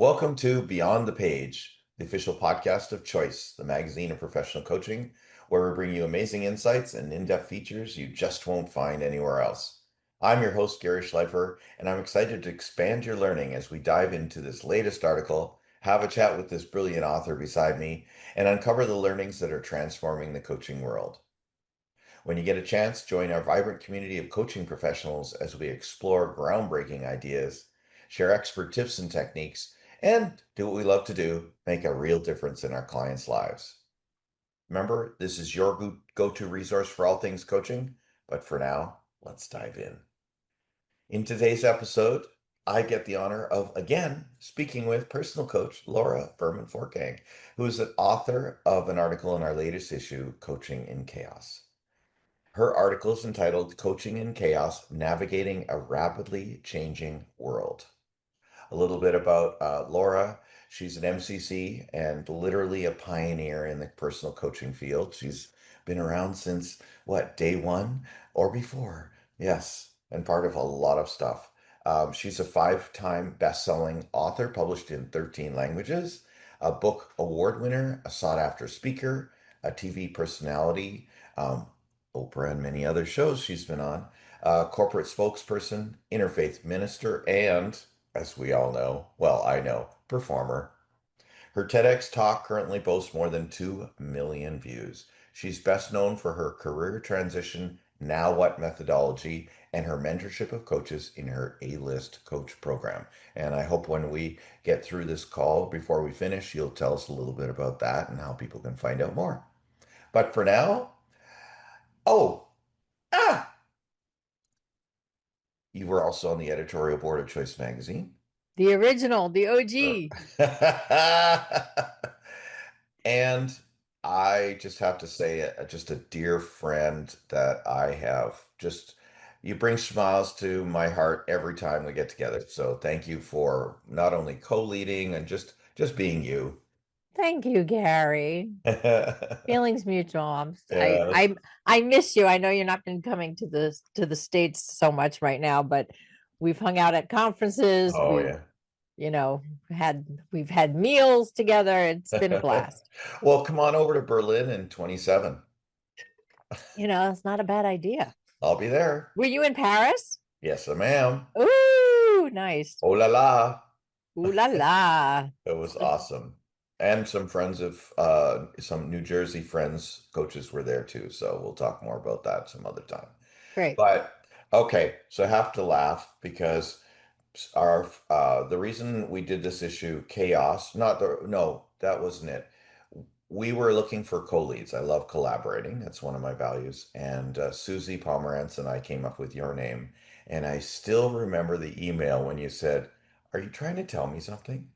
Welcome to Beyond the Page, the official podcast of Choice, the magazine of professional coaching, where we bring you amazing insights and in-depth features you just won't find anywhere else. I'm your host, Gary Schleifer, and I'm excited to expand your learning as we dive into this latest article, have a chat with this brilliant author beside me, and uncover the learnings that are transforming the coaching world. When you get a chance, join our vibrant community of coaching professionals as we explore groundbreaking ideas, share expert tips and techniques, and do what we love to do, make a real difference in our clients' lives. Remember, this is your go-to resource for all things coaching, but for now, let's dive in. In today's episode, I get the honor of, again, speaking with personal coach Laura Berman Fortgang, who is the author of an article in our latest issue, Coaching in Chaos. Her article is entitled Coaching in Chaos, Navigating a Rapidly Changing World. A little bit about Laura. She's an MCC and literally a pioneer in the personal coaching field. She's been around since, what, day one or before? Yes, and part of a lot of stuff. She's a five-time best-selling author, published in 13 languages, a book award winner, a sought-after speaker, a TV personality, um, Oprah and many other shows she's been on, corporate spokesperson, interfaith minister, and, as we all know, well, I know, performer. Her TEDx talk currently boasts more than 2 million views. She's best known for her career transition, Now What methodology, and her mentorship of coaches in her A-List coach program. And I hope when we get through this call, before we finish, you'll tell us a little bit about that and how people can find out more. But for now, oh, ah, you were also on the editorial board of Choice Magazine. The original, the OG. And I just have to say, just a dear friend that I have. Just you bring smiles to my heart every time we get together. So thank you for not only co-leading and just being you. Thank you, Gary. Feelings mutual. Yes. I miss you. I know you're not been coming to the States so much right now, but we've hung out at conferences. Oh yeah. You know, we've had meals together. It's been a blast. Well, come on over to Berlin in 27. It's not a bad idea. I'll be there. Were you in Paris? Yes, I am. Ooh, nice. Oh la la. Ooh la la. It was awesome. And some friends of some New Jersey friends, coaches were there too. So we'll talk more about that some other time. Great. But okay, so I have to laugh because our the reason we did this issue, chaos, not the no, that wasn't it. We were looking for co-leads. I love collaborating. That's one of my values. And Susie Pomerantz and I came up with your name. And I still remember the email when you said, "Are you trying to tell me something?"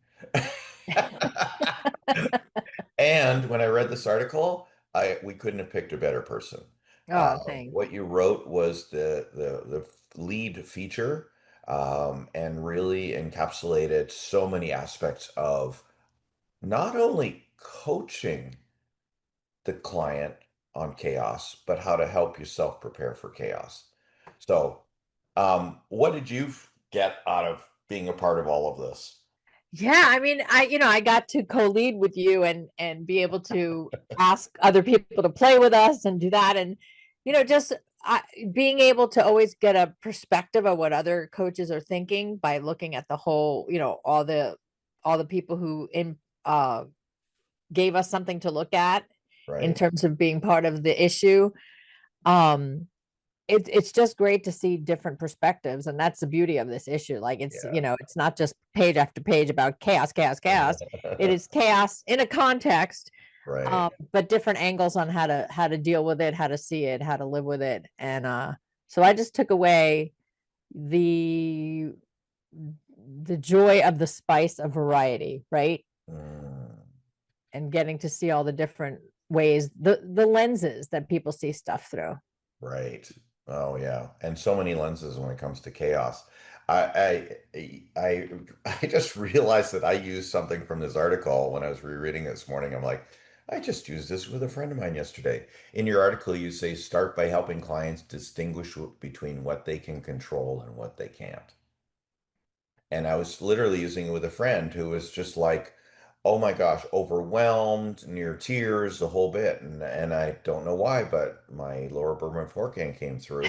And when I read this article, I we couldn't have picked a better person. Oh, thanks. What you wrote was the lead feature, and really encapsulated so many aspects of not only coaching the client on chaos, but how to help yourself prepare for chaos. So, what did you get out of being a part of all of this? Yeah, I mean, I got to co-lead with you and be able to ask other people to play with us and do that, and just being able to always get a perspective of what other coaches are thinking by looking at the whole, all the people who gave us something to look at in Right? terms of being part of the issue. Um, it's just great to see different perspectives, and that's the beauty of this issue. Like Yeah. it's not just page after page about chaos, chaos, chaos. It is chaos in a context, Right. but different angles on how to deal with it, how to see it, how to live with it. And so I just took away the the joy of the spice of variety, right? Mm, And getting to see all the different ways, the lenses that people see stuff through. right. Oh yeah. And so many lenses when it comes to chaos. I I just realized that I used something from this article when I was rereading it this morning. I'm like, I just used this with a friend of mine yesterday. In your article, you say start by helping clients distinguish between what they can control and what they can't. And I was literally using it with a friend who was just like, oh my gosh, overwhelmed, near tears, the whole bit. And I don't know why, but my lower Berman Fortgang came through.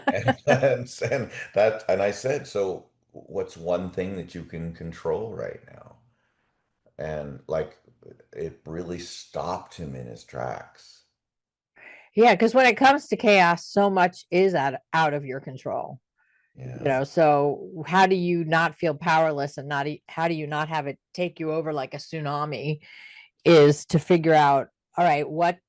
And I said, so what's one thing that you can control right now? And like it really stopped him in his tracks. Yeah, because when it comes to chaos, so much is out of your control. Yeah. So how do you not feel powerless and not how do you not have it take you over like a tsunami is to figure out, all right, what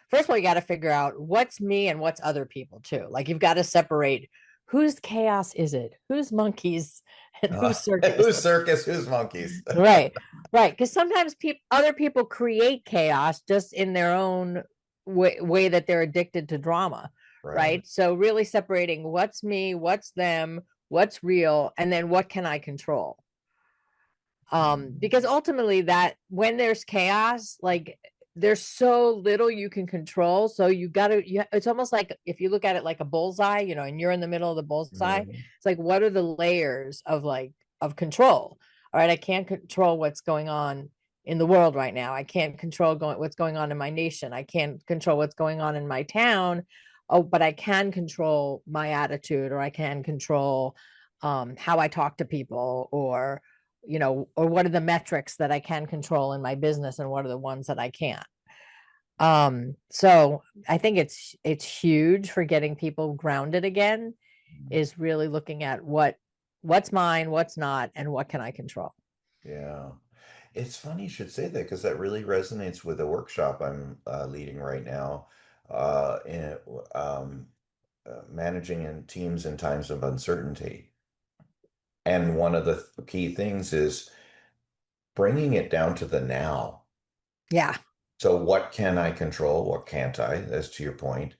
first of all, you got to figure out what's me and what's other people too. Like you've got to separate whose chaos is it, whose monkeys and whose circus. Who's circus, who's monkeys? Right, right. Because sometimes other people create chaos just in their own way that they're addicted to drama, Right. right? So really separating what's me, what's them, what's real, and then what can I control? Because ultimately that when there's chaos, like there's so little you can control. So it's almost like if you look at it like a bullseye, and you're in the middle of the bullseye, Mhm. it's like, what are the layers of control? All right, I can't control what's going on in the world right now. I can't control what's going on in my nation. I can't control what's going on in my town. Oh, but I can control my attitude, or I can control how I talk to people, or what are the metrics that I can control in my business and what are the ones that I can't. So I think it's huge for getting people grounded again, is really looking at what's mine, what's not, and what can I control. Yeah. It's funny you should say that because that really resonates with a workshop I'm leading right now, in managing in teams in times of uncertainty. And one of the key things is bringing it down to the now. Yeah. So, what can I control? What can't I? As to your point.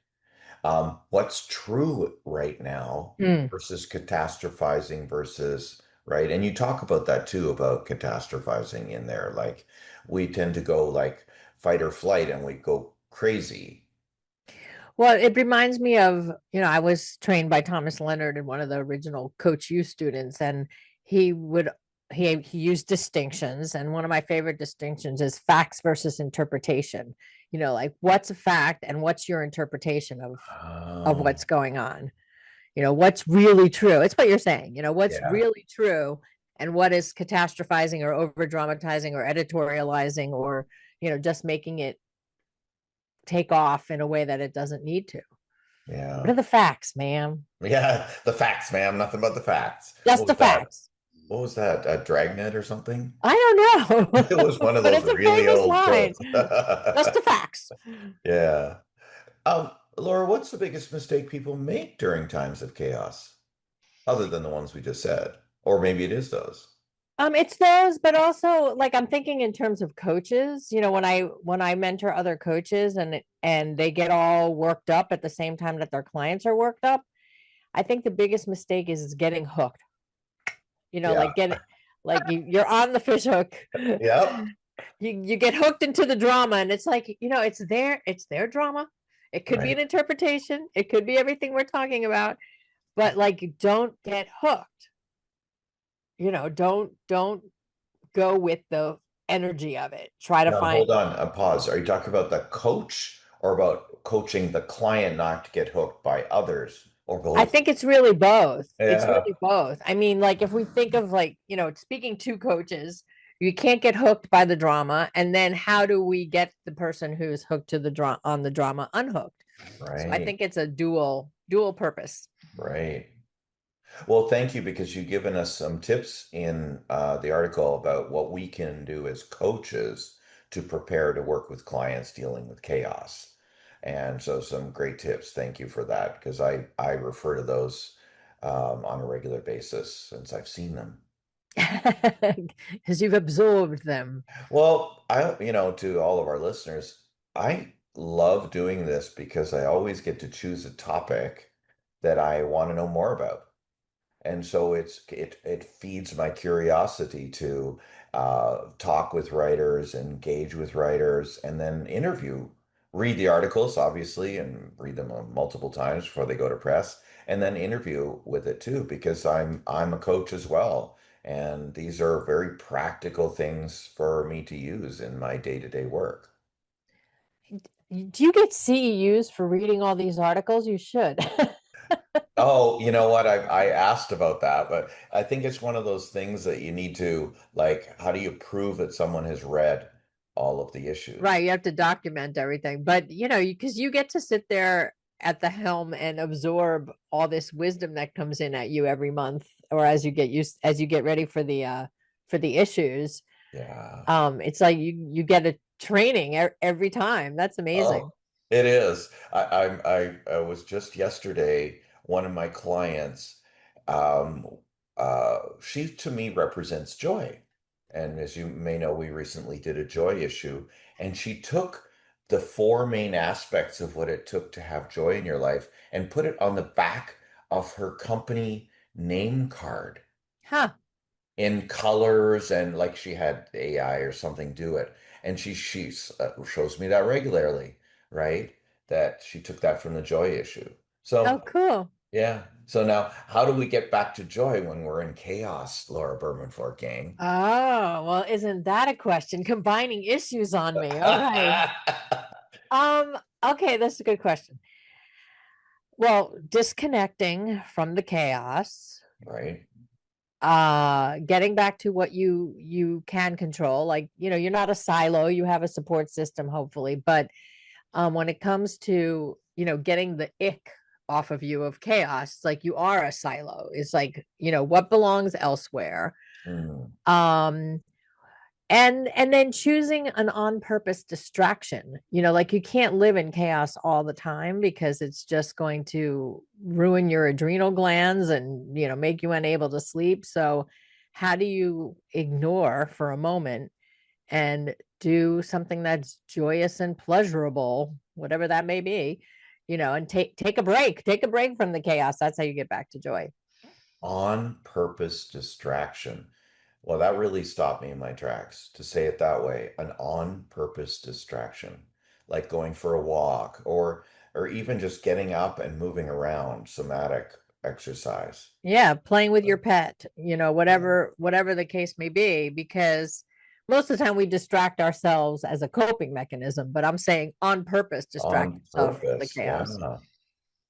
What's true right now Mm. versus catastrophizing versus, right? And you talk about that too, about catastrophizing in there. Like we tend to go like fight or flight and we go crazy. Well, it reminds me of, I was trained by Thomas Leonard and one of the original Coach U students, and he would he used distinctions, and one of my favorite distinctions is facts versus interpretation. Like what's a fact and what's your interpretation of Oh, what's going on. What's really true. It's what you're saying, what's yeah, really true and what is catastrophizing or over dramatizing or editorializing or, just making it take off in a way that it doesn't need to. What yeah. are the facts, ma'am? Yeah, the facts, ma'am. Nothing but the facts. Just What the was that? facts. What was that? A dragnet or something? I don't know, It was one of but those it's a really famous old line. quotes. Just the facts. Yeah. Laura, what's the biggest mistake people make during times of chaos, other than the ones we just said? Or maybe it is those. It's those, but also like I'm thinking in terms of coaches. When I mentor other coaches and they get all worked up at the same time that their clients are worked up, I think the biggest mistake is getting hooked. Yeah. Like you're on the fish hook. Yep. You get hooked into the drama, and it's like, it's their drama. It could be Right. an interpretation, it could be everything we're talking about, but like don't get hooked. Don't go with the energy of it. Try to Now, find. hold on, a pause. Are you talking about the coach or about coaching the client not to get hooked by others or I both? think it's really both. It's Yeah. really both. I mean, like if we think of like, speaking to coaches, you can't get hooked by the drama. And then how do we get the person who's hooked to the drama on the drama unhooked? So I Right. think it's a dual purpose. Right. Well, thank you because you've given us some tips in the article about what we can do as coaches to prepare to work with clients dealing with chaos. And so some great tips. Thank you for that because I refer to those on a regular basis since I've seen them. Because you've absorbed them. Well, to all of our listeners, I love doing this because I always get to choose a topic that I want to know more about. And so it feeds my curiosity to talk with writers, engage with writers, and then read the articles, obviously, and read them multiple times before they go to press, and then interview with it too, because I'm a coach as well, And these are very practical things for me to use in my day-to-day work. Do you get CEUs for reading all these articles? You should. Oh, you know what? I asked about that, but I think it's one of those things that you need to like, how do you prove that someone has read all of the issues? Right, you have to document everything, but because you get to sit there at the helm and absorb all this wisdom that comes in at you every month, or as you get ready for the issues. Yeah. It's like you get a training every time. That's amazing. Oh, it is. I was just yesterday, one of my clients, um, she to me represents joy. And as you may know, we recently did a joy issue, and she took the four main aspects of what it took to have joy in your life and put it on the back of her company name card Huh. in colors, and like she had AI or something do it. And she shows me that regularly, right? That she took that from the joy issue. Oh, So cool. yeah. So now how do we get back to joy when we're in chaos, Laura Berman Fortgang? Oh, well, isn't that a question? Combining issues on me. All right. Um, okay, that's a good question. Well, disconnecting from the chaos, Right. getting back to what you can control, like, you're not a silo, you have a support system, hopefully, but when it comes to, getting the ick off of you of chaos, it's like you are a silo. It's like, what belongs elsewhere. Mm. Um, and then choosing an on purpose distraction, like you can't live in chaos all the time because it's just going to ruin your adrenal glands and make you unable to sleep. So how do you ignore for a moment and do something that's joyous and pleasurable, whatever that may be, and take a break from the chaos. That's how you get back to joy. On purpose distraction. Well, that really stopped me in my tracks to say it that way. An on purpose distraction, like going for a walk or even just getting up and moving around, somatic exercise. Yeah, playing with your pet, Yeah. whatever the case may be, because most of the time we distract ourselves as a coping mechanism, but I'm saying on purpose distract On yourself from the purpose. chaos. Yeah.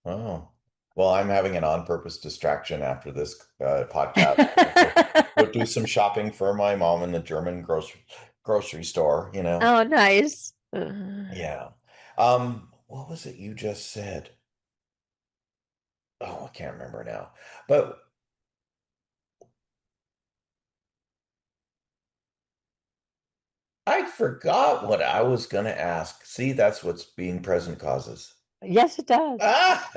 Oh. Well, I'm having an on purpose distraction after this podcast. Go do some shopping for my mom in the German grocery store, you know. Oh, nice. Yeah. What was it you just said? Oh, I can't remember now. But I forgot what I was going to ask. See, that's what's being present causes. Yes, it does. Ah!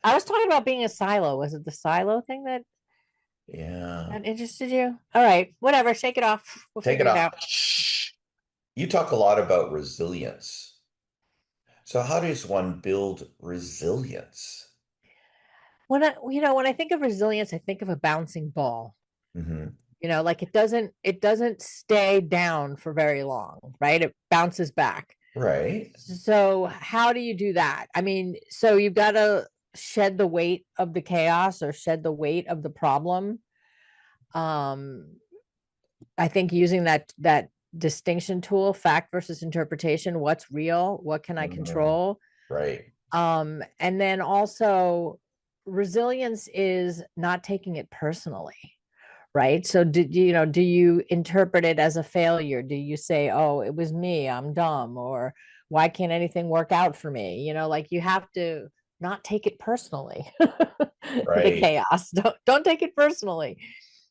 I was talking about being a silo. Was it the silo thing Yeah. that interested you? All right, whatever. Shake it off. We'll Take it figure it off. out. Shh. You talk a lot about resilience. So how does one build resilience? When I think of resilience, I think of a bouncing ball. Hmm. Like it doesn't stay down for very long, right? It bounces back. Right. So how do you do that? I mean, so you've got to shed the weight of the chaos or shed the weight of the problem. Um, I think using that distinction tool, fact versus interpretation, what's real, what can I Mhm. control? Right. And then also resilience is not taking it personally, right? So do you interpret it as a failure? Do you say, oh, it was me, I'm dumb, or why can't anything work out for me? Like you have to not take it personally. The Right. chaos. Don't take it personally.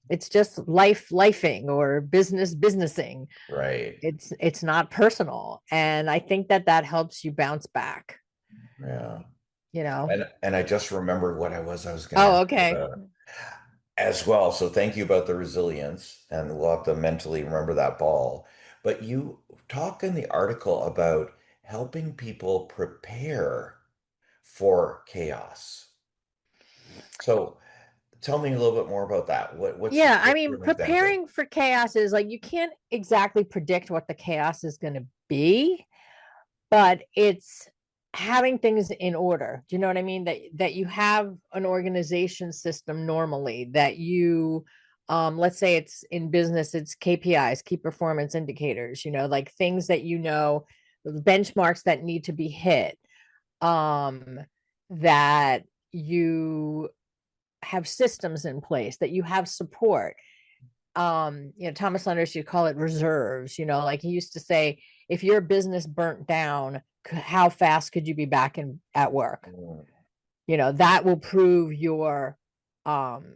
It's just lifing or businessing. Right. It's not personal. And I think that helps you bounce back, Yeah. you know. And I just remembered what I was going to Oh, ask you okay. about as well. So thank you about the resilience, and we'll have to mentally remember that ball. But you talk in the article about helping people prepare for chaos. So tell me a little bit more about that. Yeah, I What's mean, an example? preparing for chaos is like you can't exactly predict what the chaos is going to be, but it's having things in order. Do you know what I mean? That you have an organization system normally, that you Let's say it's in business, it's KPIs, key performance indicators, like things that benchmarks that need to be hit, um, that you have systems in place, that you have support. Thomas Leonard used to call it reserves, like he used to say, if your business burnt down, how fast could you be back at work? Mm, That will prove um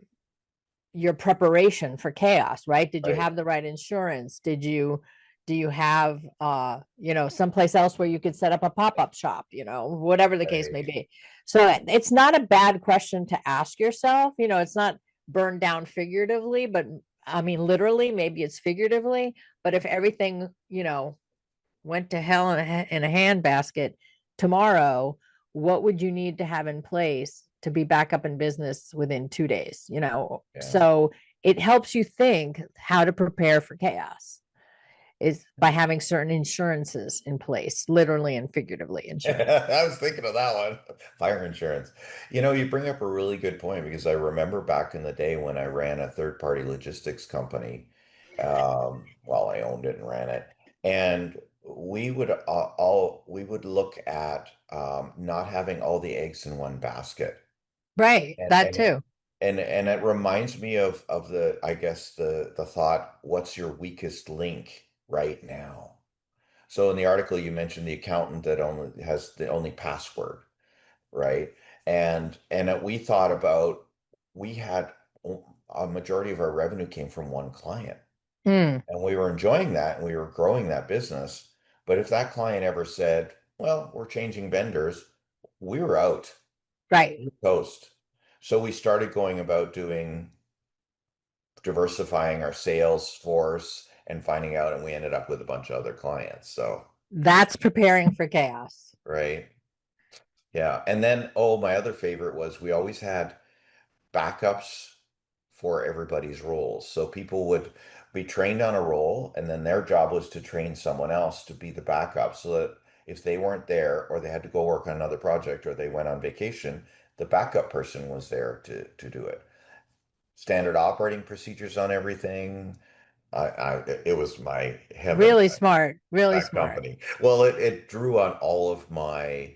your preparation for chaos, right? Did you right, have the right insurance? Do you have someplace else where you could set up a pop-up shop, whatever the case may right. be. So it's not a bad question to ask yourself. It's not burned down figuratively, but I mean literally, maybe it's figuratively. But if everything, went to hell in a handbasket tomorrow, what would you need to have in place to be back up in business within 2 days? Yeah. So it helps you think how to prepare for chaos is by having certain insurances in place, literally and figuratively insurance. I was thinking of that one. Fire insurance. You bring up a really good point because I remember back in the day when I ran a third-party logistics company. Well, I owned it and ran it, and we would look at not having all the eggs in one basket, Right, and that and it, too. and it reminds me of the I guess the thought, what's your weakest link right now? So in the article, you mentioned the accountant that only has the only password, right? And we thought about, we had a majority of our revenue came from one client, Mm, and we were enjoying that, and we were growing that business. But if that client ever said, "Well, we're changing vendors," we were out, right. we were toast. So we started going about doing diversifying our sales force and finding out, and we ended up with a bunch of other clients. So, That's preparing for chaos. right. Yeah. And then, oh, my other favorite was we always had backups for everybody's roles. So people would be trained on a role, and then their job was to train someone else to be the backup so that if they weren't there or they had to go work on another project or they went on vacation, the backup person was there to do it. Standard operating procedures on everything. It was my heaven, Really smart, really that smart. company. Well, it drew on all of my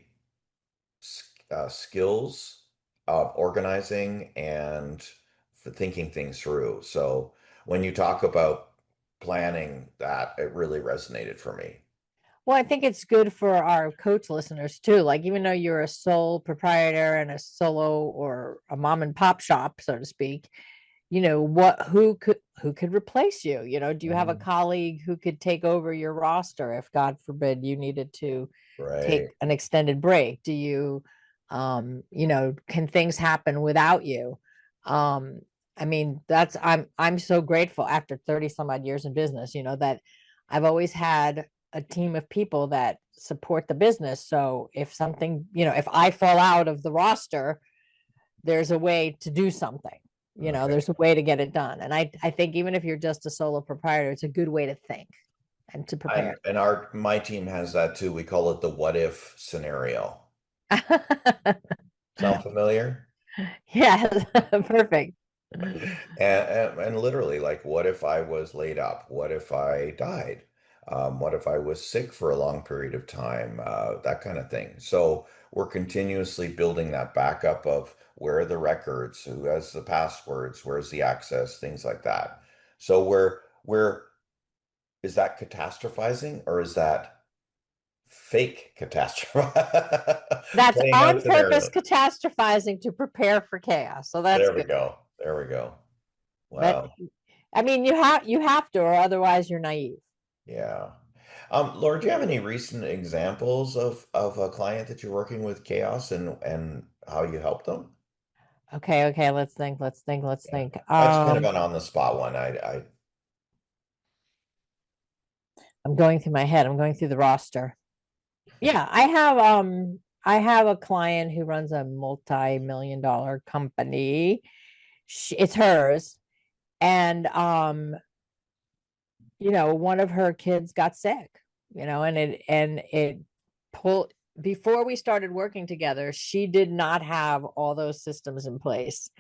skills of organizing and for thinking things through. So when you talk about planning, that it really resonated for me. Well, I think it's good for our coach listeners too. Like, even though you're a sole proprietor and a solo or a mom and pop shop, so to speak, who could replace you? Do you have a Mhm. colleague who could take over your roster if God forbid you needed to take Right. an extended break? Can things happen without you? Um, I mean, I'm so grateful after 30 some odd years in business, that I've always had a team of people that support the business. So if I fall out of the roster, there's a way to do something. Okay. There's a way to get it done. And I think even if you're just a solo proprietor, it's a good way to think and to prepare. And my team has that too. We call it the what if scenario. Sound familiar? Yeah, perfect. And literally, like, what if I was laid up? What if I died? What if I was sick for a long period of time? That kind of thing. So we're continuously building that backup of where are the records, who has the passwords, where's the access, things like that. So we're is that catastrophizing or is that fake catastrophe? That's Playing out on purpose scenarios. catastrophizing to prepare for chaos. So that's There we good. go. There we go. But Wow. I mean, you have to, or otherwise you're naive. Yeah. Laura, do you have any recent examples of a client that you're working with chaos and how you help them? Okay, okay, let's think, let's think, let's Yeah. think. That's kind of an on the spot one. I I'm going through my head. I'm going through the roster. Yeah, I have a client who runs a multi-million dollar company. It's hers. And one of her kids got sick, and it pulled. before we started working together, she did not have all those systems in place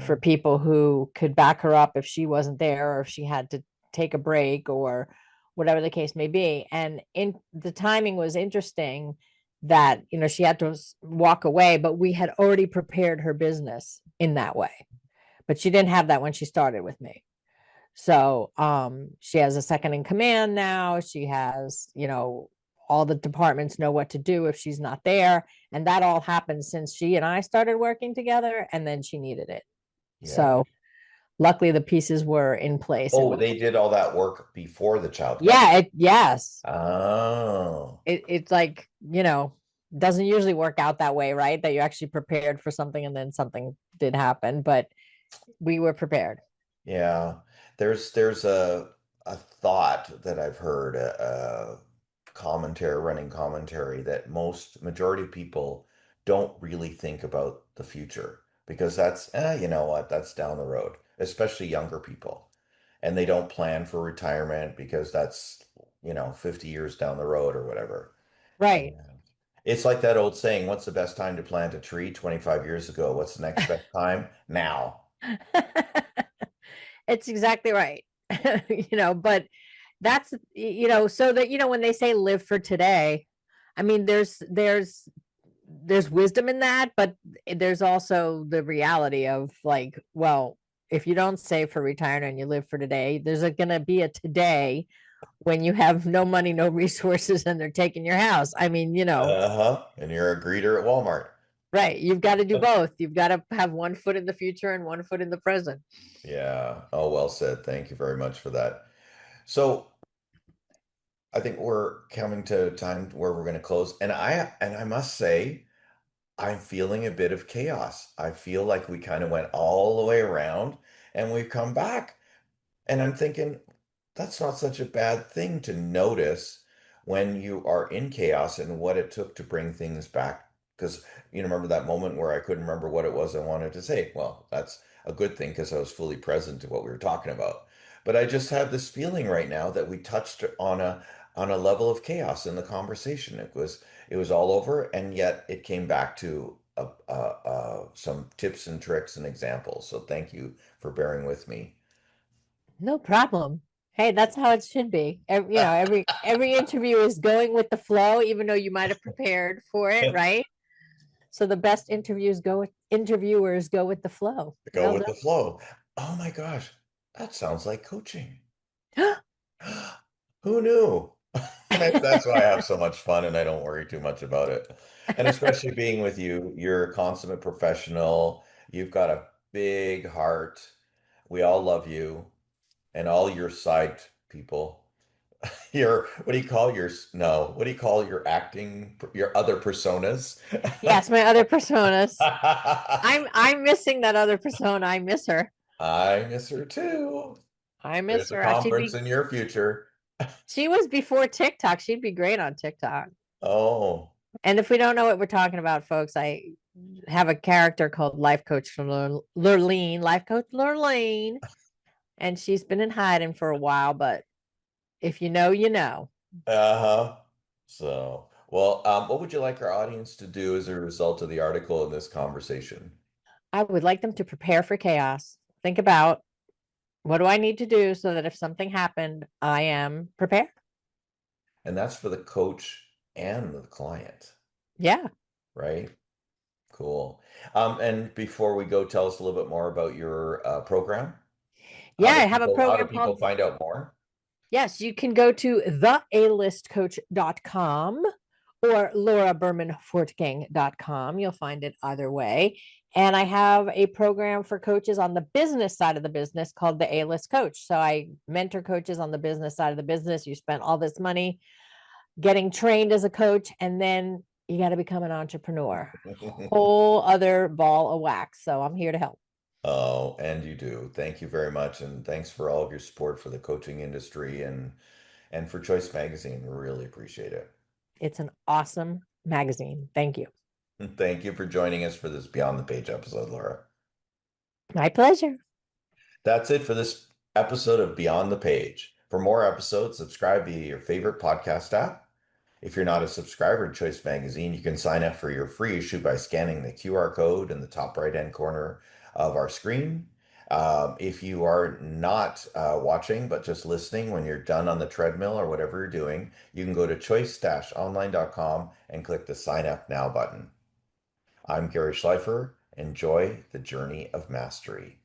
for Mm, people who could back her up if she wasn't there or if she had to take a break or whatever the case may be. And in the timing was interesting that, she had to walk away, but we had already prepared her business in that way. But she didn't have that when she started with me. So she has a second in command now. She has, all the departments know what to do if she's not there. And that all happened since she and I started working together, and then she needed it. yeah. So luckily the pieces were in place. It Oh, was, they did all that work before the child got. yeah, yes. Oh, It's like, doesn't usually work out that way, right? That you actually prepared for something and then something did happen, but we were prepared. yeah. There's a thought that I've heard, running commentary that most majority of people don't really think about the future because that's, you know what, that's down the road, especially younger people. And they don't plan for retirement because that's, 50 years down the road or whatever. Right. And it's like that old saying, what's the best time to plant a tree? 25 years ago. What's the next best time? Now. It's exactly right. But that's, so that, when they say live for today, I mean, there's wisdom in that, but there's also the reality of like, well, if you don't save for retirement and you live for today, there's going to be a today when you have no money, no resources, and they're taking your house. I mean, Uh-huh. And you're a greeter at Walmart. right. You've got to do both. You've got to have one foot in the future and one foot in the present. Yeah. Oh, well said. Thank you very much for that. So I think we're coming to a time where we're going to close. And I must say, I'm feeling a bit of chaos. I feel like we kind of went all the way around and we've come back. And I'm thinking, that's not such a bad thing to notice when you are in chaos and what it took to bring things back. Because remember that moment where I couldn't remember what it was I wanted to say? Well, that's a good thing because I was fully present to what we were talking about. But I just have this feeling right now that we touched on a level of chaos in the conversation. It was all over, and yet it came back to some tips and tricks and examples. So thank you for bearing with me. No problem. Hey, that's how it should be. Every interview is going with the flow, even though you might have prepared for it, right? So the best interviewers go with the flow. Go Well with the flow. Oh my gosh, that sounds like coaching. done. Who knew? Maybe that's why I have so much fun and I don't worry too much about it. And especially being with you, you're a consummate professional. You've got a big heart. We all love you and all your side people. Your, what do you call your, no, what do you call your acting, your other personas? Yes, my other personas. I'm missing that other persona. I miss her. I miss her too. I miss There's a her. conference in your future. She was before TikTok. She'd be great on TikTok. Oh, And if we don't know what we're talking about, folks, I have a character called Life Coach Lurleen, Life Coach Lurleen, and she's been in hiding for a while, but if you know, you know. uh-huh. So, well, what would you like our audience to do as a result of the article in this conversation? I would like them to prepare for chaos. Think about, what do I need to do so that if something happened, I am prepared? And that's for the coach and the client, Yeah. right? Cool. And before we go, tell us a little bit more about your program. Yeah, How do I have a people how do program people called, find out more? yes, you can go to thealistcoach.com or laurabermanfortgang.com. You'll find it either way. And I have a program for coaches on the business side of the business called the A-List Coach. So I mentor coaches on the business side of the business. You spent all this money getting trained as a coach, and then you got to become an entrepreneur. Whole other ball of wax. So I'm here to help. Oh, and you do. Thank you very much, and thanks for all of your support for the coaching industry and for Choice Magazine. We really appreciate it. It's an awesome magazine. Thank you. Thank you for joining us for this Beyond the Page episode, Laura. My pleasure. That's it for this episode of Beyond the Page. For more episodes, subscribe via your favorite podcast app. If you're not a subscriber to Choice Magazine, you can sign up for your free issue by scanning the QR code in the top right-hand corner of our screen. If you are not watching, but just listening when you're done on the treadmill or whatever you're doing, you can go to choice-online.com and click the Sign Up Now button. I'm Gary Schleifer. Enjoy the journey of mastery.